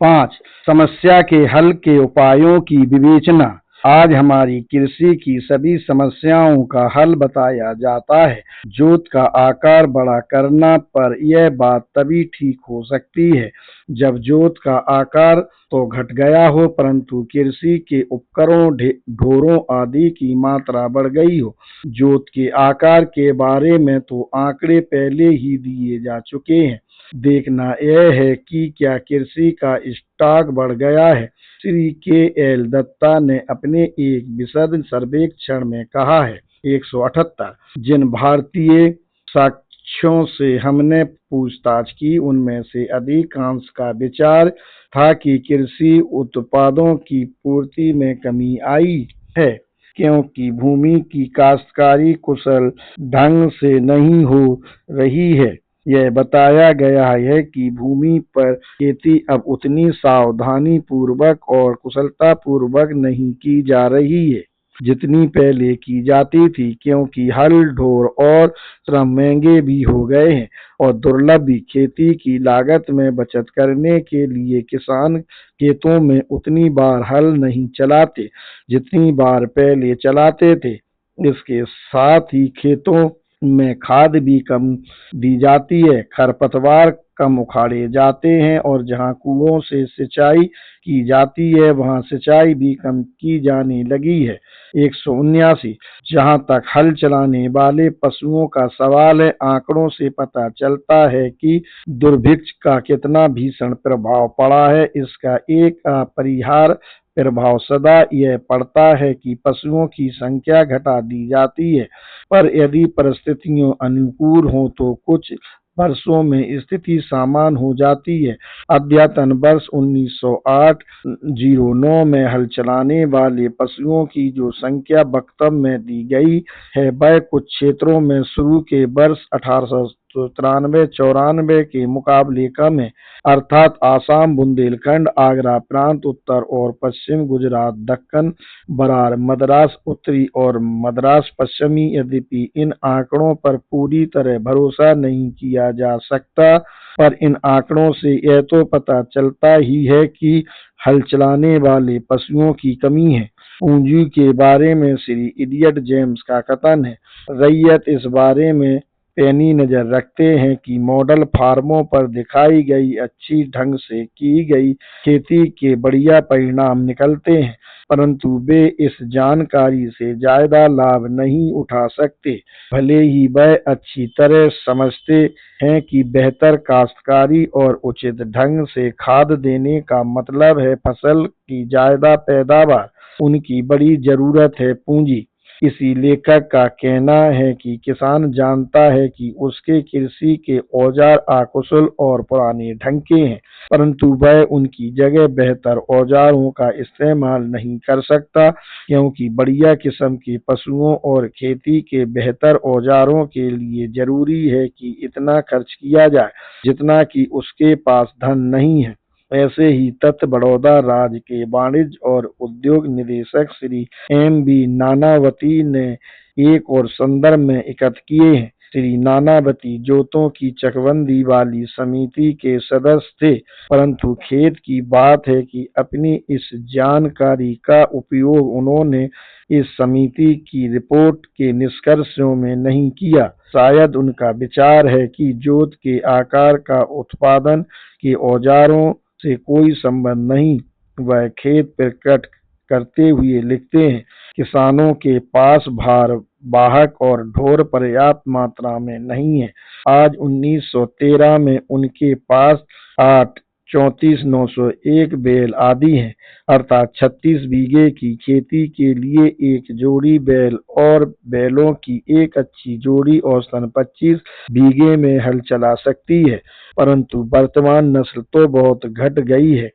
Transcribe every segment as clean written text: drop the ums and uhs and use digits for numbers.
5. समस्या के हल के उपायों की विवेचना। आज हमारी कृषि की सभी समस्याओं का हल बताया जाता है। जोत का आकार बड़ा करना पर यह बात तभी ठीक हो सकती है जब जोत का आकार तो घट गया हो, परंतु कृषि के उपकरणों, ढोरों आदि की मात्रा बढ़ गई हो। जोत के आकार के बारे में तो आंकड़े पहले ही दिए जा चुके हैं। देखना यह है कि क्या कृषि का स्टॉक बढ़ गया है। श्री के.एल. दत्ता ने अपने एक विशद सर्वेक्षण में कहा है। 178 जिन भारतीय साक्ष्यों से हमने पूछताछ की, उनमें से अधिकांश का विचार था कि कृषि उत्पादों की पूर्ति में कमी आई है, क्योंकि भूमि की काश्तकारी कुशल ढंग से नहीं हो रही है। यह बताया गया है कि भूमि पर खेती अब उतनी सावधानी पूर्वक और कुशलता पूर्वक नहीं की जा रही है जितनी पहले की जाती थी, क्योंकि हल, ढोर और श्रम महंगे भी हो गए हैं और दुर्लभ भी। खेती की लागत में बचत करने के लिए किसान खेतों में उतनी बार हल नहीं चलाते जितनी बार पहले चलाते थे। इसके साथ ही खेतों में खाद भी कम दी जाती है, खरपतवार कम उखाड़े जाते हैं और जहां कुओं से सिंचाई की जाती है वहां सिंचाई भी कम की जाने लगी है। 179 जहां तक हल चलाने वाले पशुओं का सवाल है, आंकड़ों से पता चलता है कि दुर्भिक्ष का कितना भीषण प्रभाव पड़ा है। इसका एक अपरिहार्य प्रभाव सदा यह पड़ता है कि पशुओं की संख्या घटा दी जाती है, पर यदि परिस्थितियां अनुकूल हों तो कुछ वर्षों में स्थिति सामान्य हो जाती है। अद्यतन वर्ष 1908-09 में हल चलाने वाले पशुओं की जो संख्या वक्तव्य में दी गई है, वह कुछ क्षेत्रों में शुरू के वर्ष 1893-94 के मुकाबले कम है, अर्थात आसाम, बुंदेलखंड, आगरा प्रांत, उत्तर और पश्चिम गुजरात, दक्कन, बरार, मद्रास उत्तरी और मद्रास पश्चिमी। यद्यपि इन आंकड़ों पर पूरी तरह भरोसा नहीं किया जा सकता, पर इन आंकड़ों से यह तो पता चलता ही है कि हल चलाने वाले पशुओं की कमी है। पूंजी के बारे में श्री इलियट जेम्स का कथन है, रैयत इस बारे में पैनी नजर रखते हैं कि मॉडल फार्मों पर दिखाई गई अच्छी ढंग से की गई खेती के बढ़िया परिणाम निकलते हैं, परंतु वे इस जानकारी से ज्यादा लाभ नहीं उठा सकते, भले ही वह अच्छी तरह समझते हैं कि बेहतर काश्तकारी और उचित ढंग से खाद देने का मतलब है फसल की ज्यादा पैदावार। उनकी बड़ी जरूरत है पूंजी। इसी लेखक का कहना है कि किसान जानता है कि उसके कृषि के औजार अकुशल और पुराने ढंग के हैं, परंतु वह उनकी जगह बेहतर औजारों का इस्तेमाल नहीं कर सकता, क्योंकि बढ़िया किस्म के पशुओं और खेती के बेहतर औजारों के लिए जरूरी है कि इतना खर्च किया जाए जितना कि उसके पास धन नहीं है। ऐसे ही तथ्य बड़ौदा राज्य के वाणिज्य और उद्योग निदेशक श्री M.B. नानावती ने एक और संदर्भ में एकत्र किए हैं। श्री नानावती जोतों की चकबंदी वाली समिति के सदस्य थे, परंतु खेद की बात है कि अपनी इस जानकारी का उपयोग उन्होंने इस समिति की रिपोर्ट के निष्कर्षों में नहीं किया। शायद उनका विचार है कि जोत के आकार का उत्पादन के औजारों से कोई संबंध नहीं। वह खेद प्रकट करते हुए लिखते हैं, किसानों के पास भार वाहक और ढोर पर्याप्त मात्रा में नहीं है। आज 1913 में उनके पास 8 34,901 बैल आदि हैं, अर्थात 36 बीघे की खेती के लिए एक जोड़ी बैल और बैलों की एक अच्छी जोड़ी औसतन 25 बीघे में हल चला सकती है, परंतु वर्तमान नस्ल तो बहुत घट गई है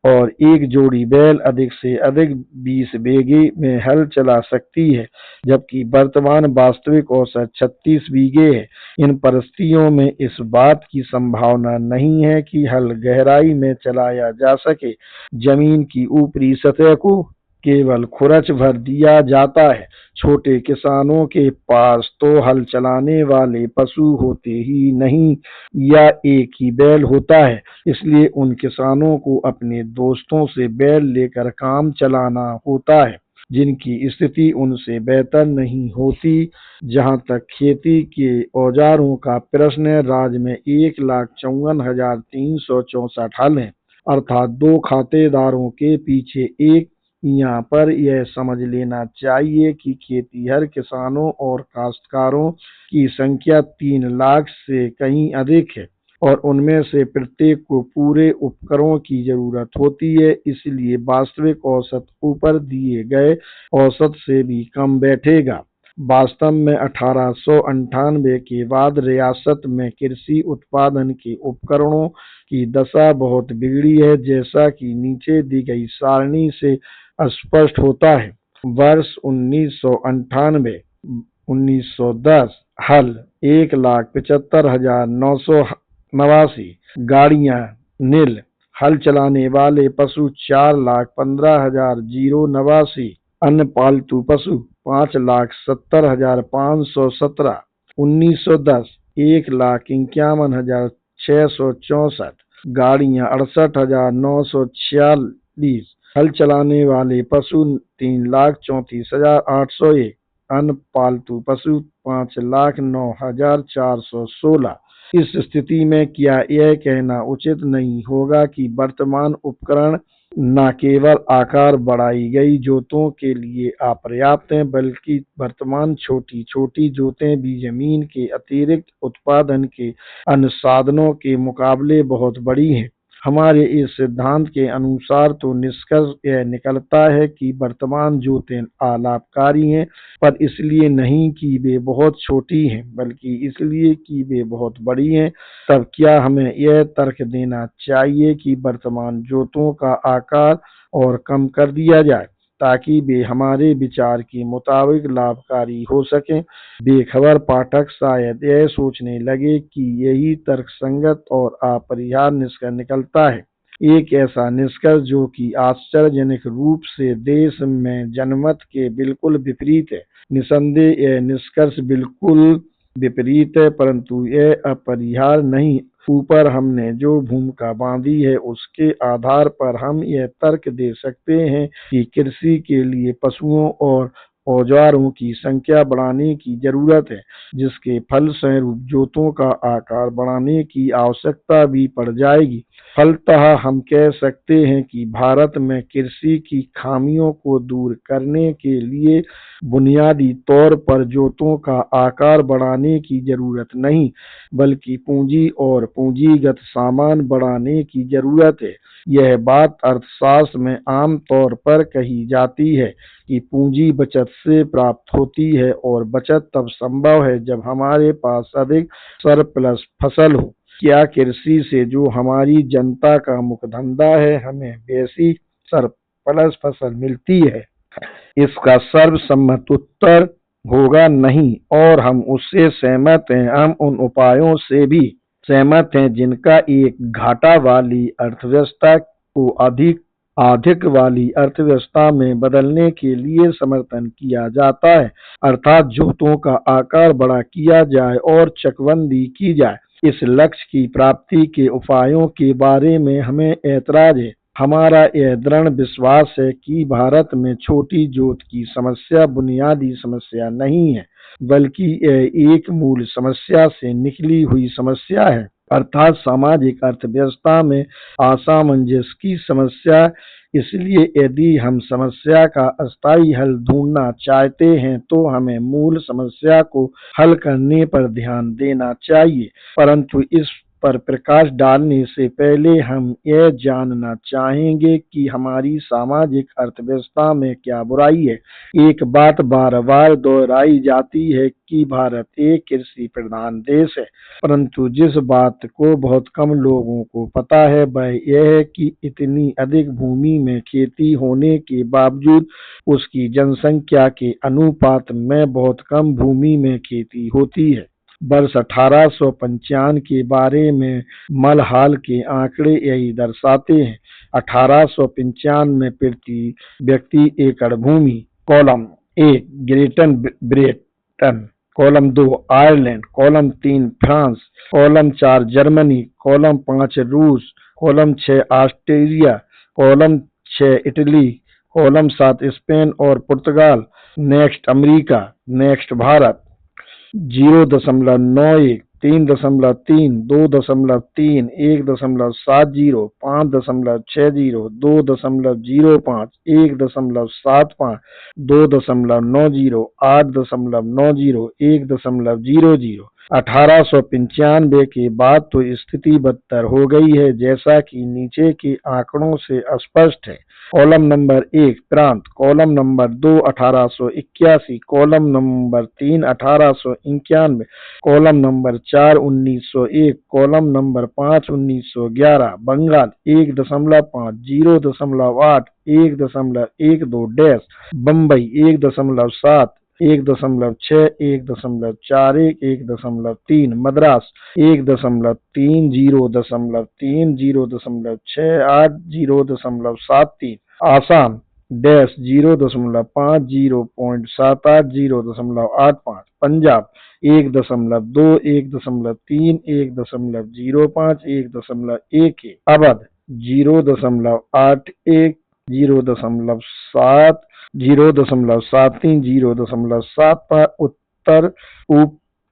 और एक जोड़ी बैल अधिक से अधिक 20 बीघे में हल चला सकती है, जबकि वर्तमान वास्तविक औसत 36 बीघे है। इन परिस्थितियों में इस बात की संभावना नहीं है कि हल गहराई में चलाया जा सके। जमीन की ऊपरी सतह को केवल खुरच भर दिया जाता है। छोटे किसानों के पास तो हल चलाने वाले पशु होते ही नहीं या एक ही बैल होता है, इसलिए उन किसानों को अपने दोस्तों से बैल लेकर काम चलाना होता है जिनकी स्थिति उनसे बेहतर नहीं होती। जहाँ तक खेती के औजारों का प्रश्न है, राज्य में 1,54,364 हल हैं, अर्थात दो खातेदारों के पीछे एक। यहाँ पर यह समझ लेना चाहिए कि खेतीहर किसानों और काश्तकारों की संख्या 3 लाख से कहीं अधिक है और उनमें से प्रत्येक को पूरे उपकरणों की जरूरत होती है, इसलिए वास्तविक औसत ऊपर दिए गए औसत से भी कम बैठेगा। वास्तव में 1898 के बाद रियासत में कृषि उत्पादन के उपकरणों की दशा बहुत बिगड़ी है, जैसा कि नीचे दी गई सारणी से स्पष्ट होता है। वर्ष 1998 1910 हल 1,75,989, गाड़ियां नील, हल चलाने वाले पशु 4,15,089, अन्य पालतू पशु 5,70,517। 1910 1,51,664, गाड़ियां 68,946, हल चलाने वाले पशु 3,34,801, अन्य पालतू पशु 5,09,416। इस स्थिति में क्या यह कहना उचित नहीं होगा कि वर्तमान उपकरण न केवल आकार बढ़ाई गई जोतों के लिए अपर्याप्त हैं, बल्कि वर्तमान छोटी छोटी जोतें भी जमीन के अतिरिक्त उत्पादन के अन्य साधनों के मुकाबले बहुत बड़ी हैं। हमारे इस सिद्धांत के अनुसार तो निष्कर्ष यह निकलता है कि वर्तमान जोतें अलाभकारी हैं, पर इसलिए नहीं कि वे बहुत छोटी हैं, बल्कि इसलिए कि वे बहुत बड़ी हैं। तब क्या हमें यह तर्क देना चाहिए कि वर्तमान जोतों का आकार और कम कर दिया जाए ताकि वे हमारे विचार के मुताबिक लाभकारी हो सकें? बेखबर पाठक शायद यह सोचने लगे कि यही तर्कसंगत और अपरिहार्य निष्कर्ष निकलता है, एक ऐसा निष्कर्ष जो कि आश्चर्यजनक रूप से देश में जनमत के बिल्कुल विपरीत है। निसंदेह यह निष्कर्ष बिल्कुल विपरीत है, परंतु यह अपरिहार्य नहीं। ऊपर हमने जो भूमिका बांधी है उसके आधार पर हम यह तर्क दे सकते हैं कि कृषि के लिए पशुओं और औजारों की संख्या बढ़ाने की जरूरत है, जिसके फलस्वरूप जोतों का आकार बढ़ाने की आवश्यकता भी पड़ जाएगी। फलतः हम कह सकते हैं कि भारत में कृषि की खामियों को दूर करने के लिए बुनियादी तौर पर जोतों का आकार बढ़ाने की जरूरत नहीं, बल्कि पूंजी और पूंजीगत सामान बढ़ाने की जरूरत है। यह बात अर्थशास्त्र में आम तौर पर कही जाती है कि पूंजी बचत से प्राप्त होती है और बचत तब संभव है जब हमारे पास अधिक सरप्लस फसल हो। क्या कृषि से जो हमारी जनता का मुख्य धंधा है, हमें वैसी सरप्लस फसल मिलती है? इसका सर्वसम्मत उत्तर होगा नहीं, और हम उससे सहमत हैं। हम उन उपायों से भी सहमत हैं जिनका एक घाटा वाली अर्थव्यवस्था को अधिक वाली अर्थव्यवस्था में बदलने के लिए समर्थन किया जाता है, अर्थात जोतों का आकार बड़ा किया जाए और चकबंदी की जाए। इस लक्ष्य की प्राप्ति के उपायों के बारे में हमें ऐतराज है। हमारा यह दृढ़ विश्वास है कि भारत में छोटी जोत की समस्या बुनियादी समस्या नहीं है, बल्कि यह एक मूल समस्या से निकली हुई समस्या है, अर्थात सामाजिक अर्थव्यवस्था में असामंजस्य की समस्या। इसलिए यदि हम समस्या का अस्थायी हल ढूंढना चाहते हैं तो हमें मूल समस्या को हल करने पर ध्यान देना चाहिए। परंतु इस पर प्रकाश डालने से पहले हम यह जानना चाहेंगे कि हमारी सामाजिक अर्थव्यवस्था में क्या बुराई है। एक बात बार बार दोहराई जाती है कि भारत एक कृषि प्रधान देश है, परंतु जिस बात को बहुत कम लोगों को पता है वह यह है कि इतनी अधिक भूमि में खेती होने के बावजूद उसकी जनसंख्या के अनुपात में बहुत कम भूमि में खेती होती है। वर्ष 1895 के बारे में मलहाल के आंकड़े यही दर्शाते हैं। 1895 प्रति व्यक्ति एकड़ भूमि। Column 1 great Britain, column 2 Ireland, column 3 France, column 4 Germany, column 5 रूस, column 6 Austria, column 6 Italy, column 7 Spain और पुर्तगाल, नेक्स्ट अमेरिका, नेक्स्ट भारत। 0.91, 3.3, 2.3, 1.70, 5.60, 2.05, 1.75, 2.90, 8.90, 1.00। 1895 के बाद तो स्थिति बदतर हो गई है, जैसा कि नीचे के आंकड़ों से स्पष्ट है। कॉलम नंबर 1 प्रांत, column number 2 1881, column number 3 1891, column number 4 1901, column number 5 1911। Bengal 1.5, 0.8, 1.12, Bombay 1.7, 1.6, 1.41, 1.3, Madras 1.3, 0.3, 0.68, 0.73, Assam 0.5, 0.78, 0.85, Punjab 1.2, 1.3, 1.05, 1.11, Awadh 0.81, 0.7, 0.73, 0.75, उत्तर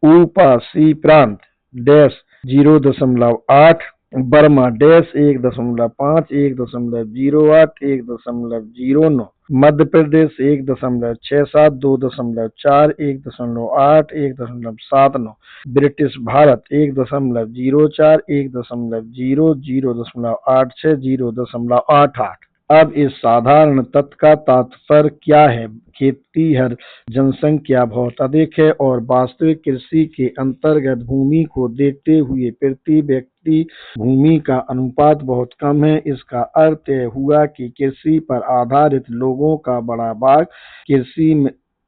उपासी प्रांत 0.8, बर्मा 1.5, 1.08, 1.09, मध्य प्रदेश 1.67, 2.4, 1.8, 1.79, ब्रिटिश भारत 1.04, 1.0, 0.86, 0.88। अब इस साधारण तथ्य का तात्पर्य क्या है? खेतीहर जनसंख्या बहुत अधिक है और वास्तविक कृषि के अंतर्गत भूमि को देखते हुए प्रति व्यक्ति भूमि का अनुपात बहुत कम है। इसका अर्थ यह हुआ कि कृषि पर आधारित लोगों का बड़ा भाग कृषि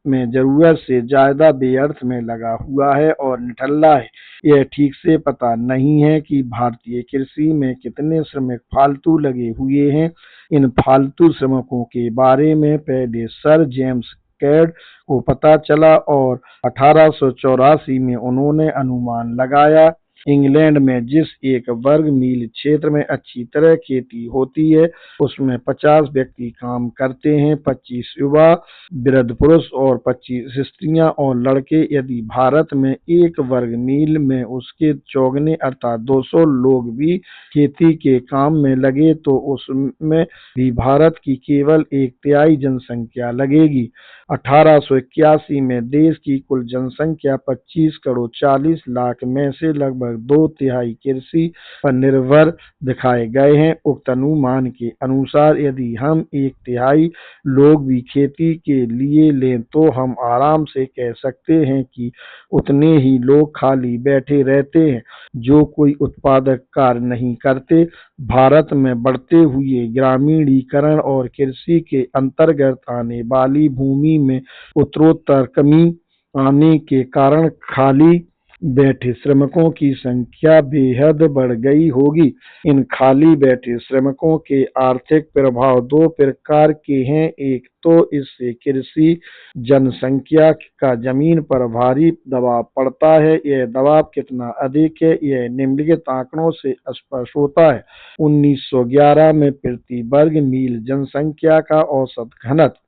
में जरूरत से ज्यादा बेअर्थ में लगा हुआ है और निठल्ला है। यह ठीक से पता नहीं है कि भारतीय कृषि में कितने श्रमिक फालतू लगे हुए हैं। इन फालतू श्रमिकों के बारे में पहले सर जेम्स कैड को पता चला और 1884 में उन्होंने अनुमान लगाया। इंग्लैंड में जिस 1 वर्ग मील क्षेत्र में अच्छी तरह खेती होती है, उसमें 50 व्यक्ति काम करते हैं, 25 युवा वृद्ध पुरुष और 25 स्त्रियां और लड़के। यदि भारत में 1 वर्ग मील में उसके चौगुने अर्थात 200 लोग भी खेती के काम में लगे तो उसमें भी भारत की केवल 1/3 जनसंख्या लगेगी। 1881 में देश की कुल जनसंख्या 25 करोड़ 40 लाख में से लगभग 2/3 कृषि पर निर्भर दिखाए गए हैं। उक्त अनुमान के अनुसार यदि हम 1/3 लोग भी खेती के लिए लें तो हम आराम से कह सकते हैं कि उतने ही लोग खाली बैठे रहते हैं जो कोई उत्पादक कार्य नहीं करते। भारत में बढ़ते हुए ग्रामीणीकरण और कृषि के अंतर्गत आने वाली भूमि में उत्तरोत्तर कमी आने के कारण खाली बैठे श्रमिकों की संख्या बेहद बढ़ गई होगी। इन खाली बैठे श्रमिकों के आर्थिक प्रभाव 2 प्रकार के हैं। एक तो इससे कृषि जनसंख्या का जमीन पर भारी दबाव पड़ता है। यह दबाव कितना अधिक है, यह निम्नलिखित आंकड़ों से स्पष्ट होता है। 1911 में प्रति वर्ग मील जनसंख्या का औसत घनत्व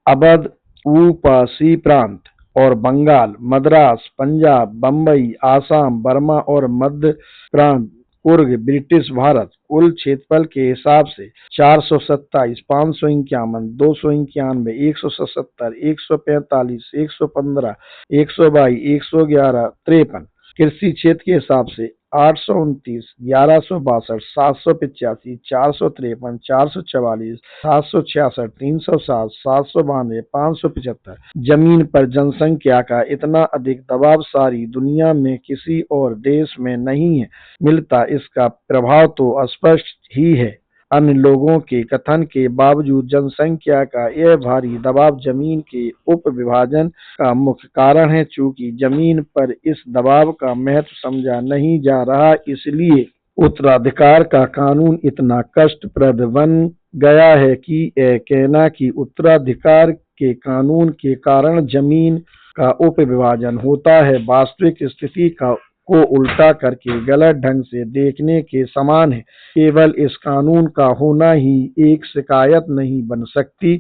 अवध, उपासी प्रांत और बंगाल, मद्रास, पंजाब, बम्बई, आसाम, बर्मा और मध्य प्रांत, कुर्ग, ब्रिटिश भारत कुल क्षेत्रफल के हिसाब से 427, 551, 291, 177, 145, 115, 122, 111, 53। कृषि क्षेत्र के हिसाब से 829, 1162, 785, 453, 444, 766, 307, 792, 575। जमीन पर जनसंख्या का इतना अधिक दबाव सारी दुनिया में किसी और देश में नहीं है मिलता। इसका प्रभाव तो स्पष्ट ही है। अन्य लोगों के कथन के बावजूद जनसंख्या का यह भारी दबाव जमीन के उपविभाजन का मुख्य कारण है। चूंकि जमीन पर इस दबाव का महत्व समझा नहीं जा रहा, इसलिए उत्तराधिकार का कानून इतना कष्टप्रद बन गया है कि यह कहना कि उत्तराधिकार के कानून के कारण जमीन का उपविभाजन होता है, वास्तविक स्थिति को उल्टा करके गलत ढंग से देखने के समान है। केवल इस कानून का होना ही एक शिकायत नहीं बन सकती।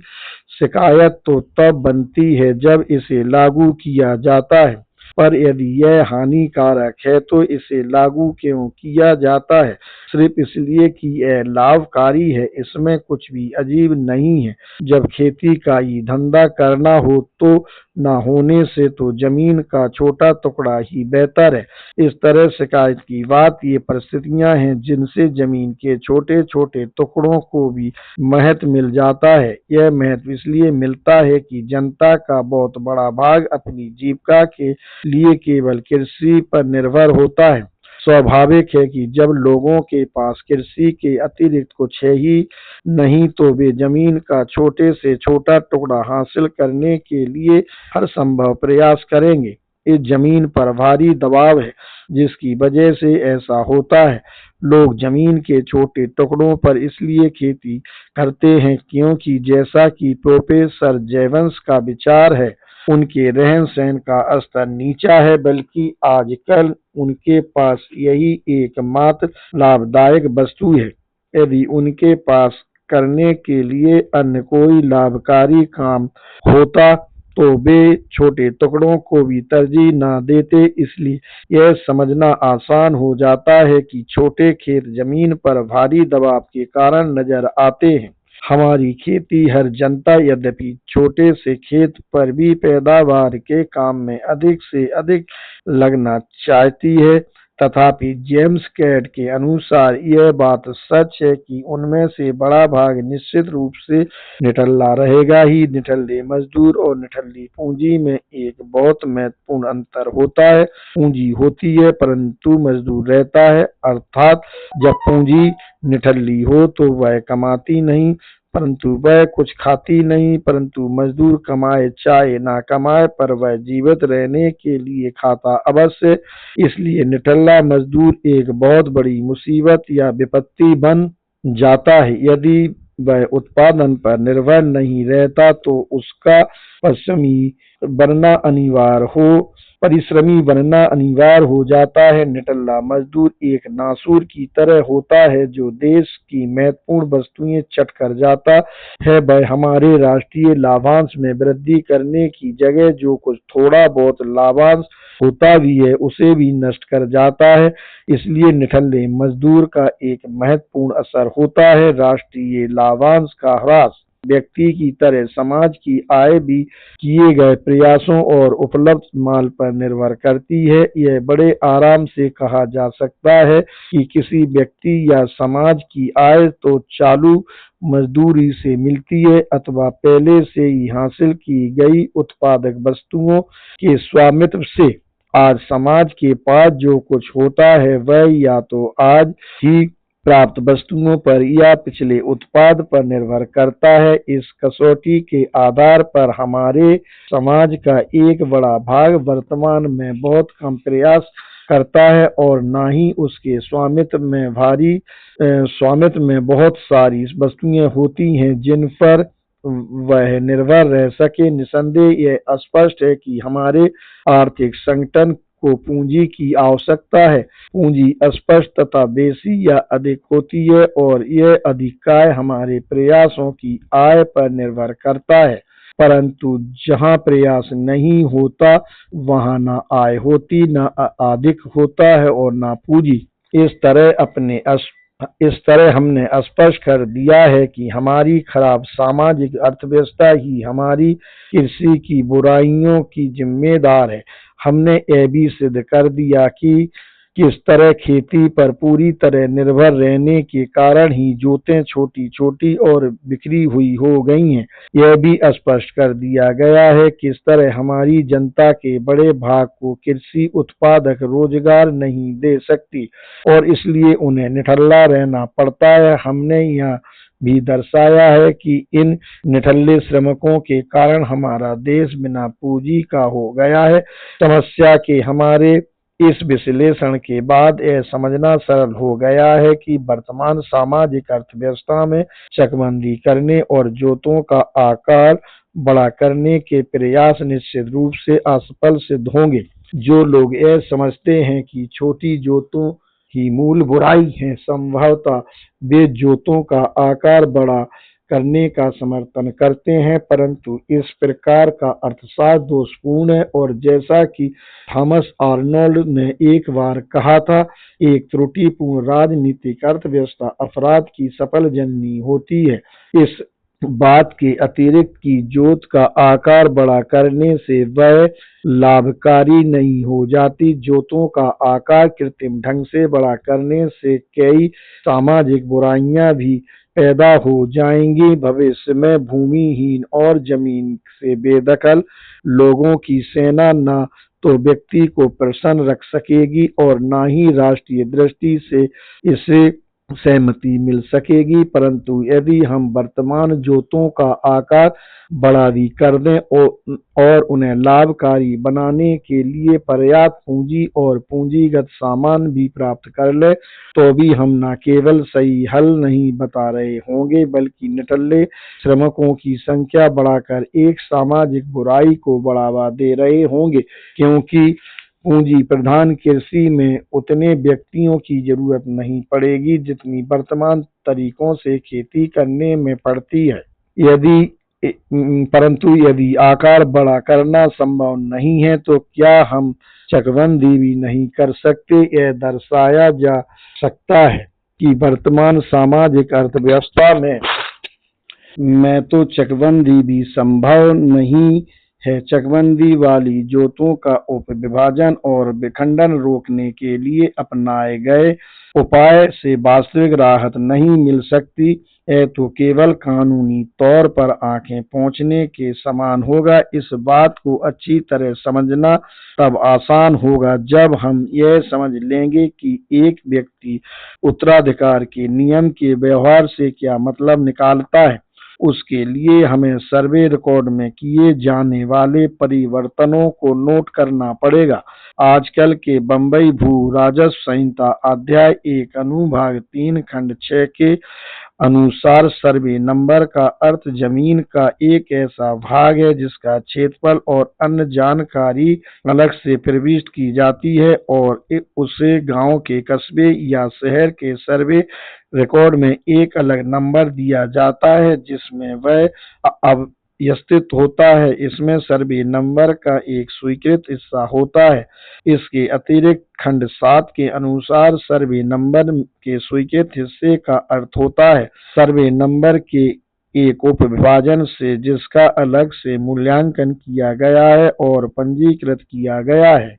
शिकायत तो तब बनती है जब इसे लागू किया जाता है, पर यदि यह हानिकारक है तो इसे लागू क्यों किया जाता है? सिर्फ इसलिए कि यह लाभकारी है। इसमें कुछ भी अजीब नहीं है। जब खेती का ही धंधा करना हो तो न होने से तो जमीन का छोटा टुकड़ा ही बेहतर है। इस तरह शिकायत की बात ये परिस्थितियां हैं जिनसे जमीन के छोटे छोटे टुकड़ों को भी महत्व मिल जाता है। यह महत्व इसलिए मिलता है कि जनता का बहुत बड़ा भाग अपनी जीविका के लिए केवल कृषि पर निर्भर होता है। स्वाभाविक है कि जब लोगों के पास कृषि के अतिरिक्त कुछ है ही नहीं तो वे जमीन का छोटे से छोटा टुकड़ा हासिल करने के लिए हर संभव प्रयास करेंगे। इस जमीन पर भारी दबाव है जिसकी वजह से ऐसा होता है। लोग जमीन के छोटे टुकड़ों पर इसलिए खेती करते हैं क्योंकि जैसा कि प्रोफेसर जयवंश का विचार है, उनके रहन सहन का स्तर नीचा है, बल्कि आजकल उनके पास यही एकमात्र लाभदायक वस्तु है। यदि उनके पास करने के लिए अन्य कोई लाभकारी काम होता तो वे छोटे टुकड़ों को भी तरजीह न देते। इसलिए यह समझना आसान हो जाता है कि छोटे खेत जमीन पर भारी दबाव के कारण नजर आते हैं। हमारी खेती हर जनता यद्यपि छोटे से खेत पर भी पैदावार के काम में अधिक से अधिक लगना चाहती है, तथापि जेम्स कैट के अनुसार यह बात सच है कि उनमें से बड़ा भाग निश्चित रूप से निठल्ला रहेगा ही। निठल्ले मजदूर और निठल्ली पूंजी में एक बहुत महत्वपूर्ण अंतर होता है। पूंजी होती है परंतु मजदूर रहता है, अर्थात जब पूंजी निठल्ली हो तो वह कमाती नहीं परंतु वह कुछ खाती नहीं, परंतु मजदूर कमाए चाहे ना कमाए पर वह जीवित रहने के लिए खाता अवश्य। इसलिए निठल्ला मजदूर एक बहुत बड़ी मुसीबत या विपत्ति बन जाता है। यदि वह उत्पादन पर निर्भर नहीं रहता तो उसका परिश्रमी बनना अनिवार्य हो जाता है। निठल्ला मजदूर एक नासूर की तरह होता है जो देश की महत्वपूर्ण वस्तुएं चट कर जाता है। वह हमारे राष्ट्रीय लाभांश में वृद्धि करने की जगह जो कुछ थोड़ा बहुत लाभांश होता भी है उसे भी नष्ट कर जाता है। इसलिए निठल्ले मजदूर का एक महत्वपूर्ण असर होता है राष्ट्रीय लाभांश का ह्रास। व्यक्ति की तरह समाज की आय भी किए गए प्रयासों और उपलब्ध माल पर निर्भर करती है। यह बड़े आराम से कहा जा सकता है कि किसी व्यक्ति या समाज की आय तो चालू मजदूरी से मिलती है अथवा पहले से ही हासिल की गई उत्पादक वस्तुओं के स्वामित्व से। आज समाज के पास जो कुछ होता है वह या तो आज ही प्राप्त वस्तुओं पर या पिछले उत्पाद पर निर्भर करता है। इस कसौटी के आधार पर हमारे समाज का एक बड़ा भाग वर्तमान में बहुत कम प्रयास करता है और ना ही उसके स्वामित्व में बहुत सारी वस्तुएं होती हैं जिन पर वह निर्भर रह सके। निसंदेह यह स्पष्ट है कि हमारे आर्थिक संगठन को पूंजी की आवश्यकता है। पूंजी स्पष्ट तथा बेसी या अधिक होती है और यह अधिकाय हमारे प्रयासों की आय पर निर्भर करता है, परंतु जहाँ प्रयास नहीं होता वहाँ न आय होती, न अधिक होता है और न पूंजी। इस तरह हमने स्पष्ट कर दिया है कि हमारी खराब सामाजिक अर्थव्यवस्था ही हमारी कृषि की बुराइयों की जिम्मेदार है। हमने यह भी सिद्ध कर दिया कि किस तरह खेती पर पूरी तरह निर्भर रहने के कारण ही जोतें छोटी छोटी और बिखरी हुई हो गई हैं। यह भी स्पष्ट कर दिया गया है किस तरह हमारी जनता के बड़े भाग को कृषि उत्पादक रोजगार नहीं दे सकती और इसलिए उन्हें निठल्ला रहना पड़ता है। हमने यह भी दर्शाया है कि इन निठल्ले श्रमिकों के कारण हमारा देश बिना पूंजी का हो गया है। समस्या के हमारे इस विश्लेषण के बाद यह समझना सरल हो गया है कि वर्तमान सामाजिक अर्थव्यवस्था में चकबंदी करने और जोतों का आकार बड़ा करने के प्रयास निश्चित रूप से असफल सिद्ध होंगे। जो लोग यह समझते हैं कि छोटी जोतों की मूल बुराई है, संभवतः वे जोतों का आकार बड़ा करने का समर्थन करते हैं, परंतु इस प्रकार का अर्थशास्त्र दोषपूर्ण है और जैसा कि थॉमस आर्नोल्ड ने एक बार कहा था, एक त्रुटिपूर्ण राजनीतिक अर्थव्यवस्था अपराध की सफल जननी होती है। इस बात के अतिरिक्त कि जोत का आकार बड़ा करने से वह लाभकारी नहीं हो जाती, जोतों का आकार कृत्रिम ढंग से बड़ा करने से कई सामाजिक बुराइयां भी पैदा हो जाएंगी। भविष्य में भूमिहीन और जमीन से बेदखल लोगों की सेना न तो व्यक्ति को प्रसन्न रख सकेगी और न ही राष्ट्रीय दृष्टि से इसे सहमति मिल सकेगी, परंतु यदि हम वर्तमान जोतों का आकार बड़ा भी कर दें और उन्हें लाभकारी बनाने के लिए पर्याप्त पूंजी और पूंजीगत सामान भी प्राप्त कर ले, तो भी हम न केवल सही हल नहीं बता रहे होंगे बल्कि निठल्ले श्रमिकों की संख्या बढ़ाकर एक सामाजिक बुराई को बढ़ावा दे रहे होंगे, क्योंकि पूंजी प्रधान कृषि में उतने व्यक्तियों की जरूरत नहीं पड़ेगी जितनी वर्तमान तरीकों से खेती करने में पड़ती है। परंतु यदि आकार बड़ा करना संभव नहीं है तो क्या हम चकबंदी भी नहीं कर सकते? यह दर्शाया जा सकता है कि वर्तमान सामाजिक अर्थव्यवस्था में तो चकबंदी भी संभव नहीं है। चकबंदी वाली जोतों का उपविभाजन और विखंडन रोकने के लिए अपनाए गए उपाय से वास्तविक राहत नहीं मिल सकती। यह तो केवल कानूनी तौर पर आंखें पोंछने के समान होगा। इस बात को अच्छी तरह समझना तब आसान होगा जब हम यह समझ लेंगे कि एक व्यक्ति उत्तराधिकार के नियम के व्यवहार से क्या मतलब निकालता है। उसके लिए हमें सर्वे रिकॉर्ड में किए जाने वाले परिवर्तनों को नोट करना पड़ेगा। आजकल के बंबई भू राजस्व संहिता अध्याय 1 अनुभाग 3 खंड 6 के अनुसार सर्वे नंबर का अर्थ जमीन का एक ऐसा भाग है जिसका क्षेत्रफल और अन्य जानकारी अलग से प्रविष्ट की जाती है और उसे गांव के कस्बे या शहर के सर्वे रिकॉर्ड में एक अलग नंबर दिया जाता है जिसमें वह अब स्थित होता है। इसमें सर्वे नंबर का एक स्वीकृत हिस्सा होता है। इसके अतिरिक्त खंड 7 के अनुसार सर्वे नंबर के स्वीकृत हिस्से का अर्थ होता है सर्वे नंबर के एक उपविभाजन से जिसका अलग से मूल्यांकन किया गया है और पंजीकृत किया गया है।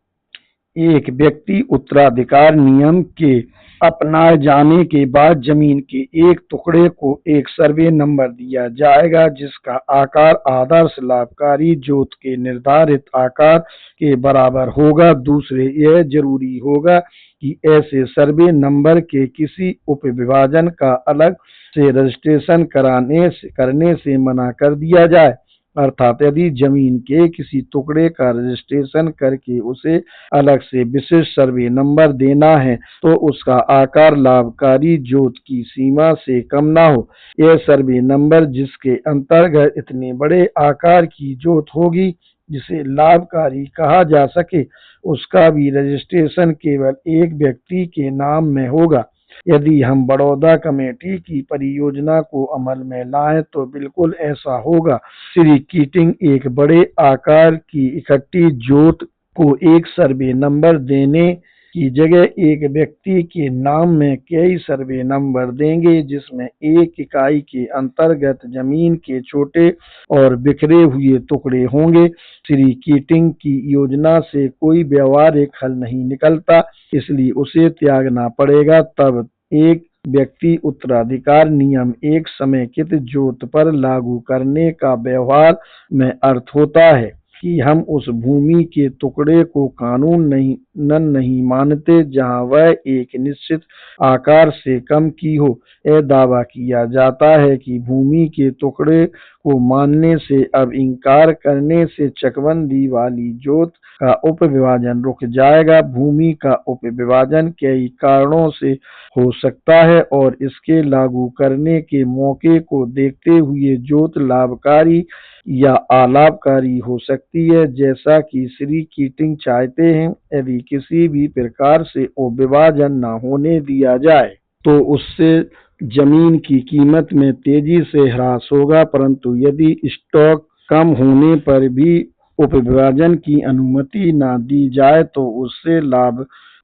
एक व्यक्ति उत्तराधिकार नियम के अपनाए जाने के बाद जमीन के एक टुकड़े को एक सर्वे नंबर दिया जाएगा जिसका आकार आदर्श लाभकारी जोत के निर्धारित आकार के बराबर होगा। दूसरे, यह जरूरी होगा कि ऐसे सर्वे नंबर के किसी उपविभाजन का अलग से रजिस्ट्रेशन करने से मना कर दिया जाए, अर्थात यदि जमीन के किसी टुकड़े का रजिस्ट्रेशन करके उसे अलग से विशिष्ट सर्वे नंबर देना है तो उसका आकार लाभकारी जोत की सीमा से कम ना हो। यह सर्वे नंबर जिसके अंतर्गत इतने बड़े आकार की जोत होगी जिसे लाभकारी कहा जा सके, उसका भी रजिस्ट्रेशन केवल एक व्यक्ति के नाम में होगा। यदि हम बड़ौदा कमेटी की परियोजना को अमल में लाएं तो बिल्कुल ऐसा होगा। श्री कीटिंग एक बड़े आकार की इकट्ठी जोत को एक सर्वे नंबर देने की जगह एक व्यक्ति के नाम में कई सर्वे नंबर देंगे, जिसमें एक इकाई के अंतर्गत जमीन के छोटे और बिखरे हुए टुकड़े होंगे। श्री कीटिंग की योजना से कोई व्यवहारिक हल नहीं निकलता, इसलिए उसे त्यागना पड़ेगा। तब एक व्यक्ति उत्तराधिकार नियम एक समेकित जोत पर लागू करने का व्यवहार में अर्थ होता है कि हम उस भूमि के टुकड़े को कानून नहीं मानते जहां वह एक निश्चित आकार से कम की हो। यह दावा किया जाता है कि भूमि के टुकड़े को मानने से अब इंकार करने से चकबंदी वाली जोत का उपविभाजन रुक जाएगा। भूमि का उपविभाजन कई कारणों से हो सकता है और इसके लागू करने के मौके को देखते हुए जोत लाभकारी या अलाभकारी हो सकती है, जैसा कि श्री कीटिंग चाहते हैं। यदि किसी भी प्रकार से उपविभाजन न होने दिया जाए तो उससे जमीन की कीमत में तेजी से ह्रास होगा, परंतु यदि स्टॉक कम होने पर भी उपविभाजन की अनुमति न दी जाए तो उससे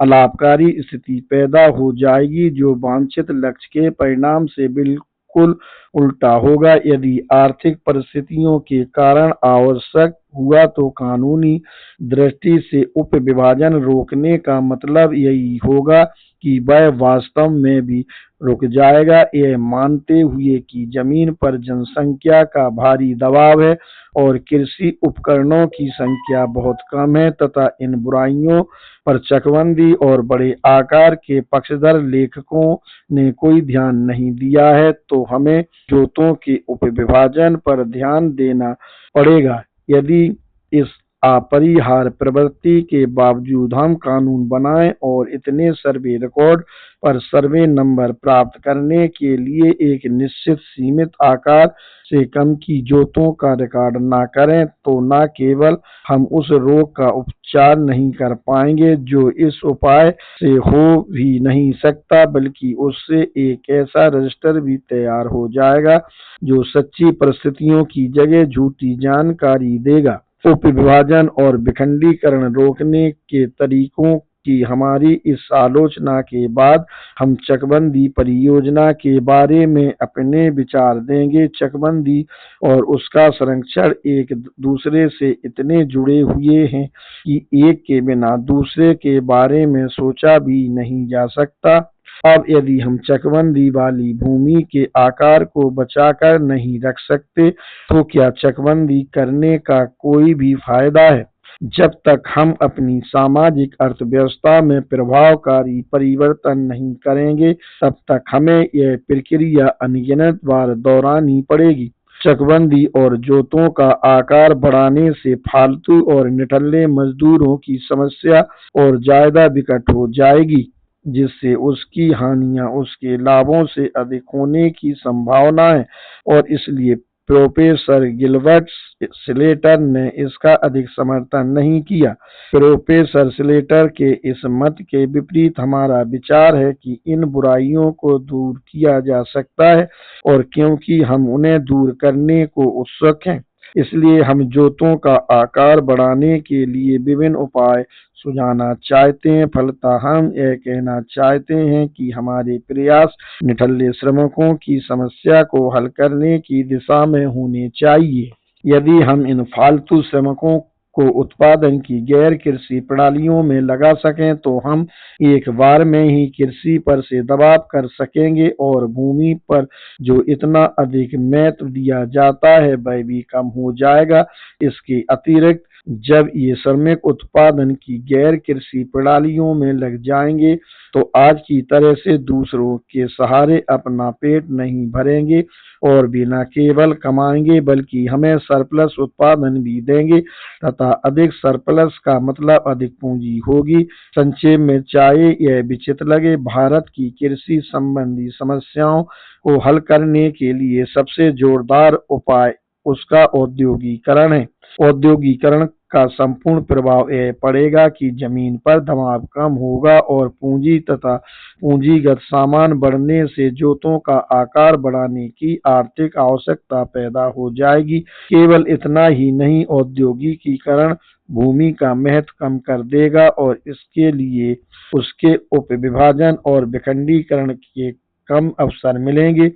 अलाभकारी स्थिति पैदा हो जाएगी, जो वांछित लक्ष्य के परिणाम से बिल्कुल उल्टा होगा। यदि आर्थिक परिस्थितियों के कारण आवश्यक हुआ तो कानूनी दृष्टि से उपविभाजन रोकने का मतलब यही होगा कि वह वास्तव में भी रुक जाएगा, यह मानते हुए कि जमीन पर जनसंख्या का भारी दबाव है और कृषि उपकरणों की संख्या बहुत कम है तथा इन बुराइयों पर चकबंदी और बड़े आकार के पक्षधर लेखकों ने कोई ध्यान नहीं दिया है, तो हमें जोतों के उपविभाजन पर ध्यान देना पड़ेगा। यदि इस अपरिहार्य प्रवृत्ति के बावजूद हम कानून बनाएं और इतने सर्वे रिकॉर्ड पर सर्वे नंबर प्राप्त करने के लिए एक निश्चित सीमित आकार से कम की जोतों का रिकॉर्ड न करें, तो न केवल हम उस रोग का उपचार नहीं कर पाएंगे जो इस उपाय से हो भी नहीं सकता, बल्कि उससे एक ऐसा रजिस्टर भी तैयार हो जाएगा जो सच्ची परिस्थितियों की जगह झूठी जानकारी देगा। उपविभाजन और विखंडीकरण रोकने के तरीकों की हमारी इस आलोचना के बाद हम चकबंदी परियोजना के बारे में अपने विचार देंगे। चकबंदी और उसका संरक्षण एक दूसरे से इतने जुड़े हुए हैं कि एक के बिना दूसरे के बारे में सोचा भी नहीं जा सकता। अब यदि हम चकबंदी वाली भूमि के आकार को बचाकर नहीं रख सकते तो क्या चकबंदी करने का कोई भी फायदा है? जब तक हम अपनी सामाजिक अर्थव्यवस्था में प्रभावकारी परिवर्तन नहीं करेंगे, तब तक हमें यह प्रक्रिया अनगिनत बार दोहरानी पड़ेगी। चकबंदी और जोतों का आकार बढ़ाने से फालतू और निठल्ले मजदूरों की समस्या और ज्यादा विकट हो जाएगी, जिससे उसकी हानियां उसके लाभों से अधिक होने की संभावना है, और इसलिए प्रोफेसर गिलबर्ट स्लेटर ने इसका अधिक समर्थन नहीं किया। प्रोफेसर स्लेटर के इस मत के विपरीत हमारा विचार है कि इन बुराइयों को दूर किया जा सकता है, और क्योंकि हम उन्हें दूर करने को उत्सुक हैं, इसलिए हम जोतों का आकार बढ़ाने के लिए विभिन्न उपाय सुझाना चाहते हैं। फलतः हम यह कहना चाहते हैं कि हमारे प्रयास निठल्ले श्रमिकों की समस्या को हल करने की दिशा में होने चाहिए। यदि हम इन फालतू श्रमिकों को उत्पादन की गैर कृषि प्रणालियों में लगा सकें तो हम एक बार में ही कृषि पर से दबाव कर सकेंगे और भूमि पर जो इतना अधिक महत्व दिया जाता है वह भी कम हो जाएगा। इसके अतिरिक्त जब ये श्रमिक उत्पादन की गैर कृषि प्रणालियों में लग जाएंगे तो आज की तरह से दूसरों के सहारे अपना पेट नहीं भरेंगे और भी न केवल कमाएंगे बल्कि हमें सरप्लस उत्पादन भी देंगे, तथा अधिक सरप्लस का मतलब अधिक पूंजी होगी। संक्षेप में चाहे यह विचित्र लगे, भारत की कृषि संबंधी समस्याओं को हल करने के लिए सबसे जोरदार उपाय उसका औद्योगिकरण है। औद्योगिकरण का संपूर्ण प्रभाव यह पड़ेगा कि जमीन पर दबाव कम होगा और पूंजी तथा पूंजीगत सामान बढ़ने से जोतों का आकार बढ़ाने की आर्थिक आवश्यकता पैदा हो जाएगी। केवल इतना ही नहीं, औद्योगिकीकरण भूमि का महत्व कम कर देगा और इसके लिए उसके उपविभाजन और विखंडीकरण के कम अवसर मिलेंगे।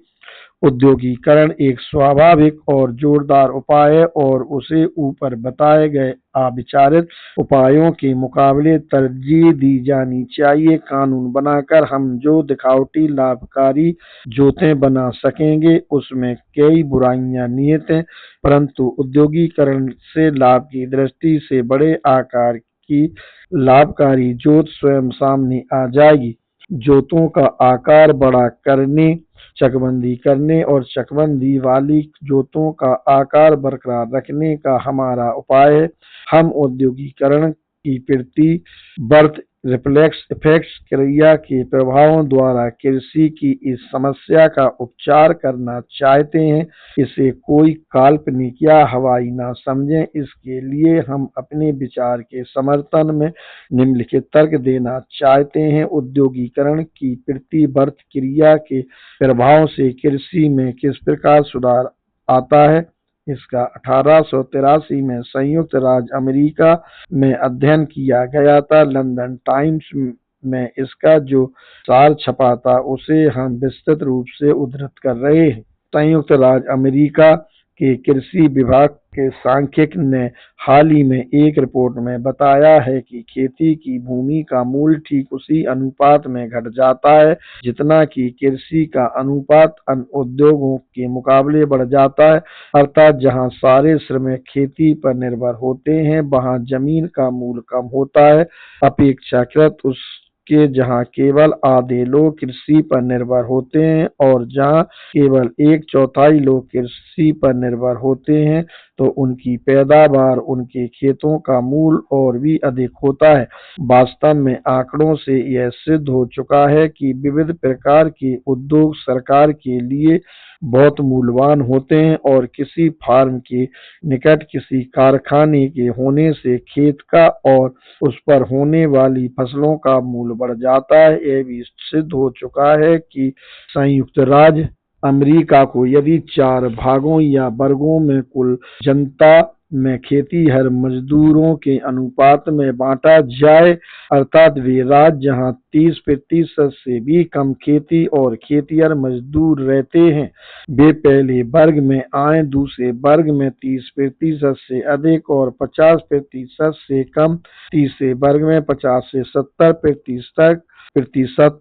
औद्योगिकरण एक स्वाभाविक और जोरदार उपाय है और उसे ऊपर बताए गए अविचारित उपायों के मुकाबले तरजीह दी जानी चाहिए। कानून बनाकर हम जो दिखावटी लाभकारी जोतें बना सकेंगे उसमें कई बुराइयां निहित हैं, परंतु औद्योगिकरण से लाभ की दृष्टि से बड़े आकार की लाभकारी जोत स्वयं सामने आ जाएगी। जोतों का आकार बड़ा करने, चकबंदी करने और चकबंदी वाली जोतों का आकार बरकरार रखने का हमारा उपाय है। हम औद्योगिकरण की प्रति बर्थ रिफ्लेक्स इफेक्ट्स क्रिया के प्रभावों द्वारा कृषि की इस समस्या का उपचार करना चाहते हैं। इसे कोई काल्पनिक या हवाई ना समझें। इसके लिए हम अपने विचार के समर्थन में निम्नलिखित तर्क देना चाहते हैं। औद्योगिकरण की प्रतिवर्त क्रिया के प्रभाव से कृषि में किस प्रकार सुधार आता है, इसका 1883 में संयुक्त राज्य अमेरिका में अध्ययन किया गया था। लंदन टाइम्स में इसका जो सार छपा था उसे हम विस्तृत रूप से उद्धृत कर रहे हैं। संयुक्त राज्य अमेरिका के कृषि विभाग के सांख्यिक ने हाल ही में एक रिपोर्ट में बताया है कि खेती की भूमि का मूल्य ठीक उसी अनुपात में घट जाता है जितना कि कृषि का अनुपात अन्य उद्योगों के मुकाबले बढ़ जाता है। अर्थात जहां सारे श्रमिक खेती पर निर्भर होते हैं वहां जमीन का मूल्य कम होता है अपेक्षाकृत उसके जहां केवल आधे लोग कृषि पर निर्भर होते हैं और जहां केवल 1/4 लोग कृषि पर निर्भर होते हैं तो उनकी पैदावार, उनके खेतों का मूल्य और भी अधिक होता है। वास्तव में आंकड़ों से यह सिद्ध हो चुका है कि विविध प्रकार के उद्योग सरकार के लिए बहुत मूल्यवान होते हैं और किसी फार्म के निकट किसी कारखाने के होने से खेत का और उस पर होने वाली फसलों का मूल्य बढ़ जाता है। यह भी सिद्ध हो चुका है कि संयुक्त राज्य अमेरिका को यदि 4 भागों या वर्गों में कुल जनता में खेतीहर मजदूरों के अनुपात में बांटा जाए, अर्थात वे राज्य जहां 30% से भी कम खेती और खेतीहर मजदूर रहते हैं वे पहले वर्ग में आए, दूसरे वर्ग में 30% से अधिक और 50% से कम, तीसरे वर्ग में 50 से 70%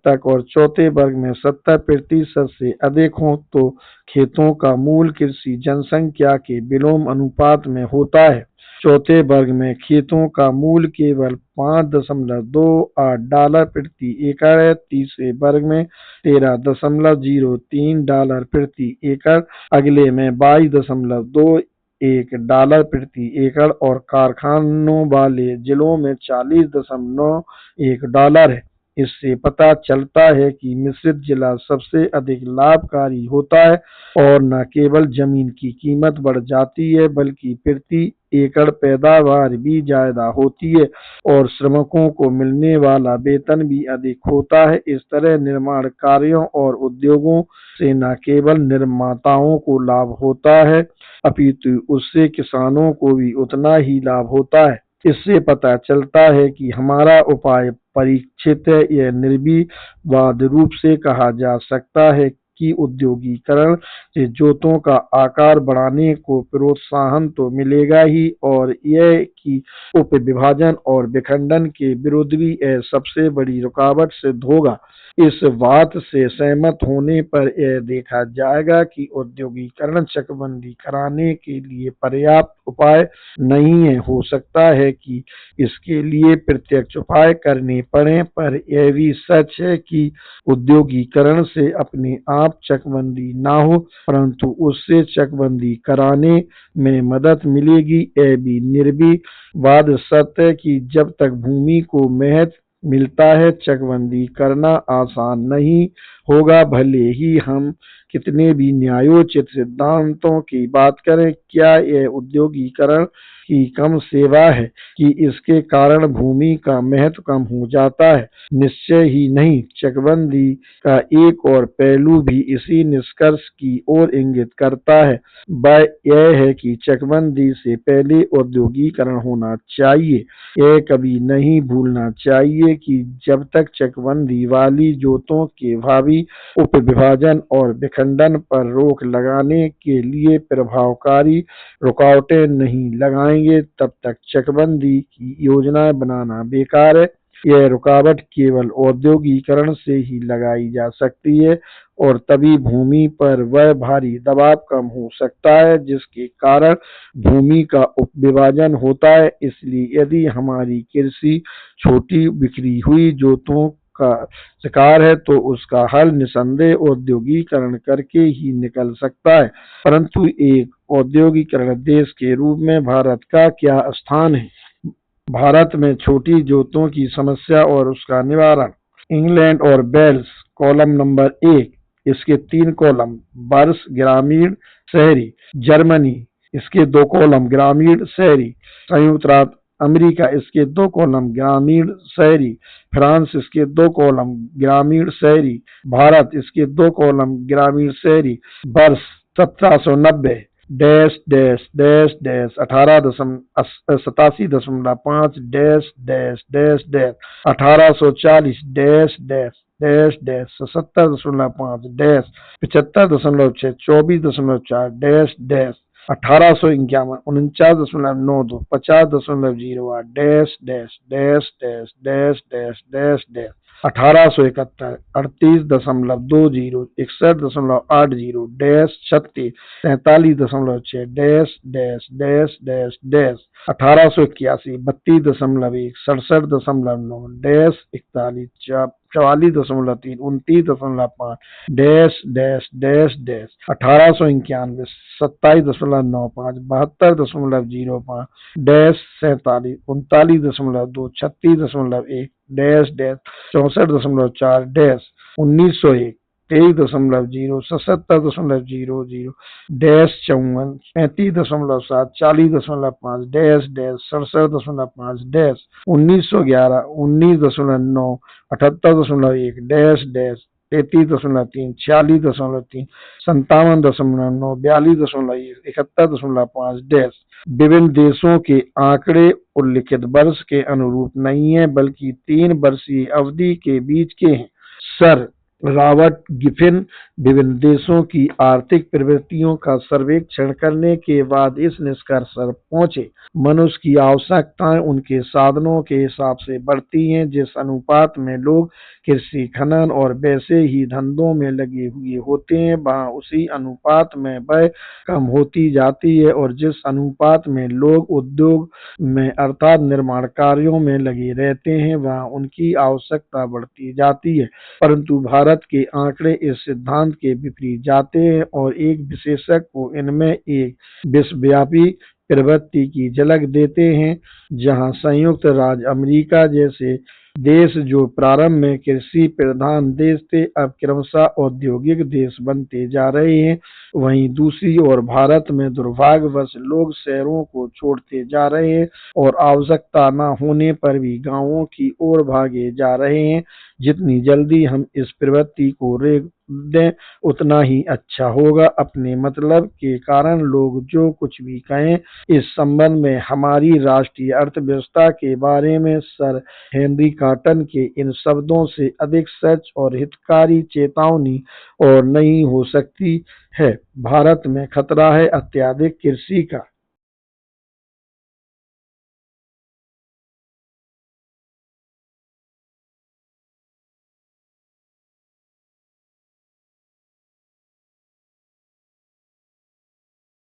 तक और चौथे वर्ग में 70% से अधिक हो तो खेतों का मूल्य कृषि जनसंख्या के विलोम अनुपात में होता है। चौथे वर्ग में खेतों का मूल्य केवल $5.28 प्रति एकड़ है, तीसरे वर्ग में $13.03 प्रति एकड़, अगले में $22.21 प्रति एकड़ और कारखानों वाले जिलों में $40.91 है। इससे पता चलता है कि मिश्रित जिला सबसे अधिक लाभकारी होता है और न केवल जमीन की कीमत बढ़ जाती है बल्कि प्रति एकड़ पैदावार भी ज्यादा होती है और श्रमिकों को मिलने वाला वेतन भी अधिक होता है। इस तरह निर्माण कार्यों और उद्योगों से न केवल निर्माताओं को लाभ होता है अपितु उससे किसानों को भी उतना ही लाभ होता है। इससे पता चलता है कि हमारा उपाय परीक्षित है। यह निर्विवाद रूप से कहा जा सकता है कि औद्योगिकरण से जोतों का आकार बढ़ाने को प्रोत्साहन तो मिलेगा ही और यह कि उपविभाजन और विखंडन के विरुद्ध भी यह सबसे बड़ी रुकावट सिद्ध होगा। इस बात से सहमत होने पर यह देखा जाएगा कि औद्योगिकरण चकबंदी कराने के लिए पर्याप्त उपाय नहीं है। हो सकता है कि इसके लिए प्रत्यक्ष उपाय करने पड़े, पर यह भी सच है कि औद्योगिकरण से अपने आप चकबंदी ना हो परंतु उससे चकबंदी कराने में मदद मिलेगी। यह भी निर्विवाद सत्य है कि जब तक भूमि को महत्व मिलता है चकबंदी करना आसान नहीं होगा। भले ही हम कितने भी न्यायोचित सिद्धांतों की बात करें, क्या यह औद्योगिकरण की कम सेवा है कि इसके कारण भूमि का महत्व कम हो जाता है? निश्चय ही नहीं। चकबंदी का एक और पहलू भी इसी निष्कर्ष की ओर इंगित करता है। वह यह है कि चकबंदी से पहले औद्योगिकरण होना चाहिए। यह कभी नहीं भूलना चाहिए कि जब तक चकबंदी वाली जोतों के भावी उपविभाजन और विखंडन पर रोक लगाने के लिए प्रभावकारी रुकावटें नहीं लगाएंगे, तब तक चकबंदी की योजनाएं बनाना बेकार है। यह रुकावट केवल औद्योगिकरण से ही लगाई जा सकती है और तभी भूमि पर वह भारी दबाव कम हो सकता है जिसके कारण भूमि का उपविभाजन होता है। इसलिए यदि हमारी कृषि छोटी बिखरी हुई जोतों का शिकार है तो उसका हल निसंदेह औद्योगिकरण करके ही निकल सकता है। परंतु एक औद्योगिकरण देश के रूप में भारत का क्या स्थान है? भारत में छोटी जोतों की समस्या और उसका निवारण। इंग्लैंड और वेल्स, कॉलम नंबर 1, इसके 3 कॉलम। वर्ष ग्रामीण शहरी। जर्मनी, इसके 2 कॉलम ग्रामीण शहरी। संयुक्त राज्य अमेरिका, इसके 2 कॉलम ग्रामीण शहरी। फ्रांस, इसके 2 कॉलम ग्रामीण शहरी। भारत, इसके 2 कॉलम ग्रामीण शहरी। वर्ष 1790 dash dash dash dash 87.5 dash dash dash dash 1840 dash dash dash dash 77.5 dash 75.6 24.4 dash dash 1851 49.92 50.08 dash dash dash dash dash dash dash dash 1871 38.20 61.80 dash 36 43.6 dash dash dash dash dash 1881 32.1 67.9 dash 41 44.3 29.5 dash dash dash dash 1891 27.95 72.05 dash 47 39.2 36.1 dash dash 64.4 dash 1901 23.0 77.00 dash 54 35.7 40.5 dash dash 67.5 dash 1911 19.9 78.1 dash dash 33.3 46.3 57.9 42.1 71.5 dash. विभिन्न देशों के आंकड़े उल्लिखित वर्ष के अनुरूप नहीं है बल्कि 3 वर्षीय अवधि के बीच के हैं। सर रॉबर्ट गिफिन विभिन्न देशों की आर्थिक प्रवृत्तियों का सर्वेक्षण करने के बाद इस निष्कर्ष पर पहुंचे, मनुष्य की आवश्यकताएं उनके साधनों के हिसाब से बढ़ती हैं। जिस अनुपात में लोग कृषि, खनन और वैसे ही धंधों में लगे हुए होते हैं, वहाँ उसी अनुपात में वह कम होती जाती है और जिस अनुपात में लोग उद्योग में अर्थात निर्माण कार्यों में लगे रहते हैं, वहाँ उनकी आवश्यकता बढ़ती जाती है। परंतु भारत के आंकड़े इस सिद्धांत के विपरीत जाते हैं और एक विशेषज्ञ को इनमें एक विश्वव्यापी प्रवृत्ति की झलक देते हैं, जहां संयुक्त राज्य अमेरिका जैसे देश जो प्रारंभ में कृषि प्रधान देश थे, अब क्रमशः औद्योगिक देश बनते जा रहे हैं। वहीं दूसरी ओर भारत में दुर्भाग्यवश लोग शहरों को छोड़ते जा रहे हैं और आवश्यकता न होने पर भी गांवों की ओर भागे जा रहे हैं। जितनी जल्दी हम इस प्रवृत्ति को रोक दें उतना ही अच्छा होगा। अपने मतलब के कारण लोग जो कुछ भी कहें, इस संबंध में हमारी राष्ट्रीय अर्थव्यवस्था के बारे में सर हेनरी कॉटन के इन शब्दों से अधिक सच और हितकारी चेतावनी और नहीं हो सकती है। भारत में खतरा है अत्यधिक कृषि का।